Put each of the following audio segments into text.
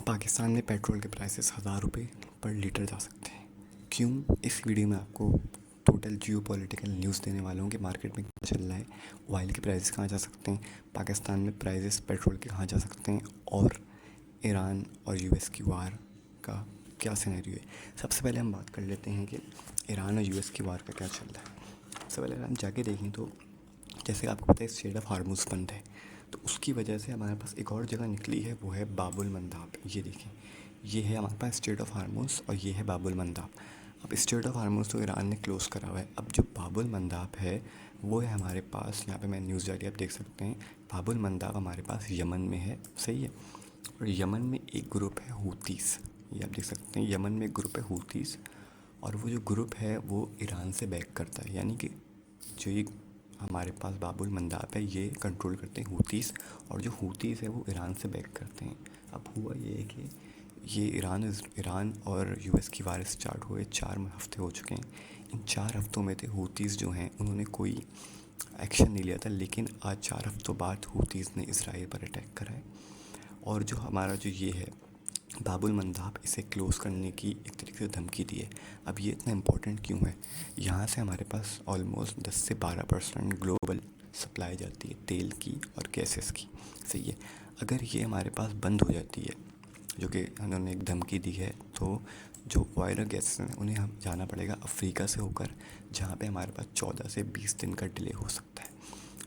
पाकिस्तान में पेट्रोल के प्राइसेस 1000 रुपये पर लीटर जा सकते हैं। क्यों? इस वीडियो में आपको टोटल जियो पॉलिटिकल न्यूज़ देने वाला हूँ कि मार्केट में क्या चल रहा है, ऑयल के प्राइसेस कहाँ जा सकते हैं, पाकिस्तान में प्राइसेस पेट्रोल के कहाँ जा सकते हैं और ईरान और यूएस की वार का क्या सिनेरियो है। सबसे पहले हम बात कर लेते हैं कि ईरान और यूएस की वार का क्या चल रहा है। सबसे पहले अगर हम जाके देखें तो जैसे आपको पता है स्ट्रेट ऑफ हार्मुज़ बंद है, तो उसकी वजह से हमारे पास एक और जगह निकली है, वो है बाबुल मंदाब। ये देखें, ये है हमारे पास स्ट्रेट ऑफ हार्मुज़ और ये है बाबुल मंदाब। अब स्ट्रेट ऑफ हार्मुज़ तो ईरान ने क्लोज़ करा हुआ है। अब जो बाबुल मंदाब है वो है हमारे पास, यहाँ पे मैं न्यूज़ जारी आप देख सकते हैं, बाबुल मंदाब हमारे पास यमन में है, सही है। और यमन में एक ग्रुप है हूतीस, ये आप देख सकते हैं, यमन में एक ग्रुप है हूतीस, और वो जो ग्रुप है वो ईरान से बैक करता है। यानी कि जो ये हमारे पास बाबुल मंदाब है ये कंट्रोल करते हैं हूतीस, और जो हूतीस है वो ईरान से बैक करते हैं। अब हुआ ये है कि ये ईरान और यूएस की वार स्टार्ट हुए 4 हफ्ते हो चुके हैं। इन 4 हफ्तों में थे हूतीस जो हैं उन्होंने कोई एक्शन नहीं लिया था, लेकिन आज 4 हफ्तों बाद हूतीस ने इसराइल पर अटैक करा है। और जो हमारा जो ये है बाबुल मंदाब, इसे क्लोज़ करने की एक तरीके से धमकी दी है। अब ये इतना इम्पोर्टेंट क्यों है? यहाँ से हमारे पास ऑलमोस्ट 10 से 12% ग्लोबल सप्लाई जाती है तेल की और गैसेस की, सही है। अगर ये हमारे पास बंद हो जाती है, जो कि उन्होंने एक धमकी दी है, तो जो ऑयल और गैसेस हैं उन्हें हम जाना पड़ेगा अफ्रीका से होकर, जहाँ पे हमारे पास 14 से 20 दिन का डिले हो सकता है,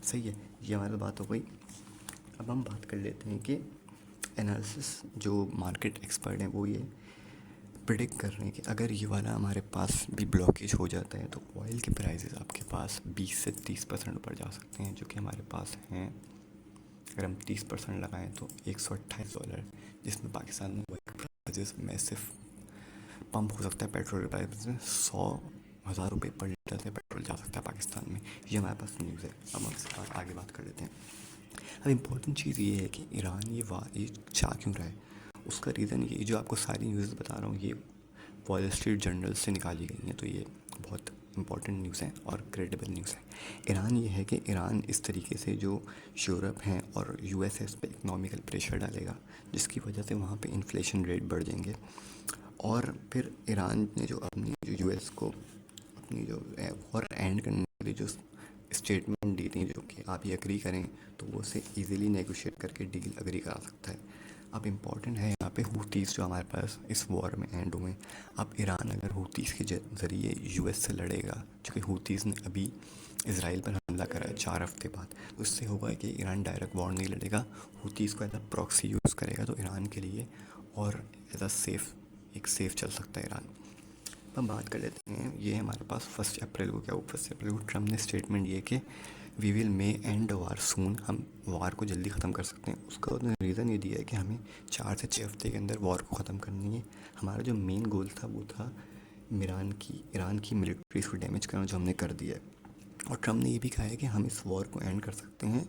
सही है। ये हमारी बात हो गई। अब हम बात कर लेते हैं कि एनालिसिस जो मार्केट एक्सपर्ट हैं वो ये प्रिडिक्ट कर रहे हैं कि अगर ये वाला हमारे पास भी ब्लॉकेज हो जाता है तो ऑयल के प्राइसेस आपके पास 20 से 30% ऊपर जा सकते हैं, जो कि हमारे पास हैं। अगर हम 30% लगाएं तो $128, जिसमें पाकिस्तान में ऑयल प्राइसेस में सिर्फ पंप हो सकता है। पेट्रोल प्राइस में 100,000 रुपये पर लीटर से पेट्रोल जा सकता है पाकिस्तान में। ये हमारे पास न्यूज़ है। अब हम इसके बाद आगे बात कर लेते हैं। अब इम्पोर्टेंट चीज़ ये है कि ईरान ये चाह क्यों रहा है। उसका रीज़न ये जो आपको सारी न्यूज़ बता रहा हूँ ये वॉल स्ट्रीट जर्नल से निकाली गई हैं, तो ये बहुत इंपॉर्टेंट न्यूज़ है और क्रेडिबल न्यूज़ है। ईरान ये है कि ईरान इस तरीके से जो यूरोप हैं और यूएस है इस पर इकनॉमिकल प्रेशर डालेगा, जिसकी वजह से वहाँ पे इन्फ्लेशन रेट बढ़ जाएंगे। और फिर ईरान ने जो अपनी जो यूएस को अपनी जो वॉर एंड करने के लिए जो स्टेटमेंट दी थी, जो कि आप ये एग्री करें तो वो उसे इजीली नेगोशिएट करके डील एग्री करा सकता है। अब इम्पॉर्टेंट है यहाँ पे हूतीस जो हमारे पास इस वॉर में एंड हुए। अब ईरान अगर हूतीस के ज़रिए यूएस से लड़ेगा, क्योंकि हूतीस ने अभी इसराइल पर हमला करा है 4 हफ्ते बाद, तो इससे होगा कि ईरान डायरेक्ट वॉर नहीं लड़ेगा, हूतीस को एज अ प्रॉक्सी यूज़ करेगा, तो ईरान के लिए और एज अ सेफ चल सकता है ईरान। हम बात कर लेते हैं, ये हमारे पास 1 अप्रैल को क्या हुआ। 1 अप्रैल को ट्रम्प ने स्टेटमेंट दिया कि we will may and war soon, हम वार को जल्दी ख़त्म कर सकते हैं। उसका उन्होंने रीज़न ये दिया है कि हमें 4 से 6 हफ्ते के अंदर वॉर को ख़त्म करनी है। हमारा जो मेन गोल था वो था ईरान की मिलिट्रीज को डैमेज करना, जो हमने कर दिया है। और ट्रम्प ने ये भी कहा है कि हम इस वॉर को एंड कर सकते हैं।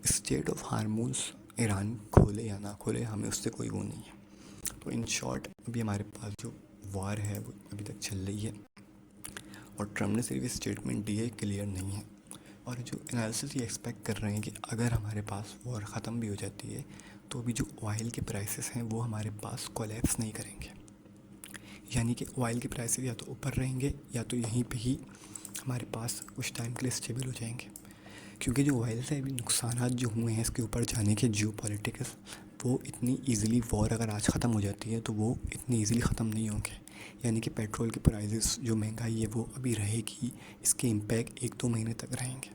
स्ट्रेट ऑफ हार्मुज़ ईरान खोले या ना खोले, हमें उससे कोई वो नहीं है। तो इन शॉर्ट अभी हमारे पास जो वार है वो अभी तक चल रही है, और ट्रम्प ने सिर्फ स्टेटमेंट दी है, क्लियर नहीं है। और जो एनालिसिस ये एक्सपेक्ट कर रहे हैं कि अगर हमारे पास वॉर ख़त्म भी हो जाती है तो अभी जो ऑयल के प्राइसेस हैं वो हमारे पास कोलैप्स नहीं करेंगे। यानी कि ऑयल के प्राइसेस या तो ऊपर रहेंगे या तो यहीं पे ही हमारे पास कुछ टाइम के लिए स्टेबल हो जाएंगे। क्योंकि जो ऑयल से अभी नुकसान जो हुए हैं इसके ऊपर जाने के जियोपॉलिटिक्स, वो इतनी इजीली वॉर अगर आज ख़त्म हो जाती है तो वो इतनी इजीली ख़त्म नहीं होंगे। यानी कि पेट्रोल के प्राइसेस जो महंगाई है वो अभी रहेगी, इसके इम्पैक्ट 1-2 महीने तक रहेंगे।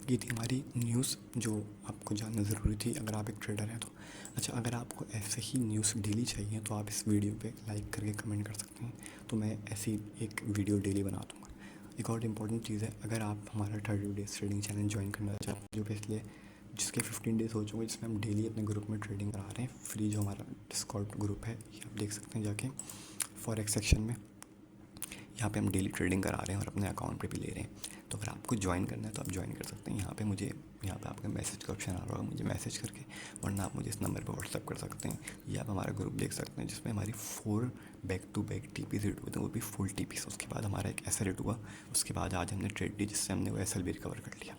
ये थी हमारी न्यूज़ जो आपको जानना ज़रूरी थी अगर आप एक ट्रेडर हैं तो। अच्छा, अगर आपको ऐसे ही न्यूज़ डेली चाहिए तो आप इस वीडियो पे लाइक करके कमेंट कर सकते हैं, तो मैं ऐसी एक वीडियो डेली बना दूँगा। एक और इम्पॉर्टेंट चीज़ है, अगर आप हमारा 30 डेज़ ट्रेडिंग चैलेंज ज्वाइन करना चाहते हैं, जो कि इसलिए जिसके 15 डेज़ हो चुके, जिसमें हम डेली अपने ग्रुप में ट्रेडिंग करा रहे हैं, फ्री जो हमारा डिस्कॉर्ड ग्रुप है ये आप देख सकते हैं जाके फॉरेक्स सेक्शन में। यहाँ पे हम डेली ट्रेडिंग करा रहे हैं और अपने अकाउंट पे भी ले रहे हैं। तो अगर आपको ज्वाइन करना है तो आप ज्वाइन कर सकते हैं। यहाँ पे आपका मैसेज का ऑप्शन आ रहा होगा, मुझे मैसेज करके, वरना आप मुझे इस नंबर पे व्हाट्सअप कर सकते हैं। या आप हमारा ग्रुप देख सकते हैं जिसमें हमारी 4 back to back TP rate हुए थे, वो भी फुल टीपी। उसके बाद हमारा एक ऐसा रेट हुआ, उसके बाद आज हमने ट्रेड ली जिससे हमने वो एसएल भी रिकवर कर लिया।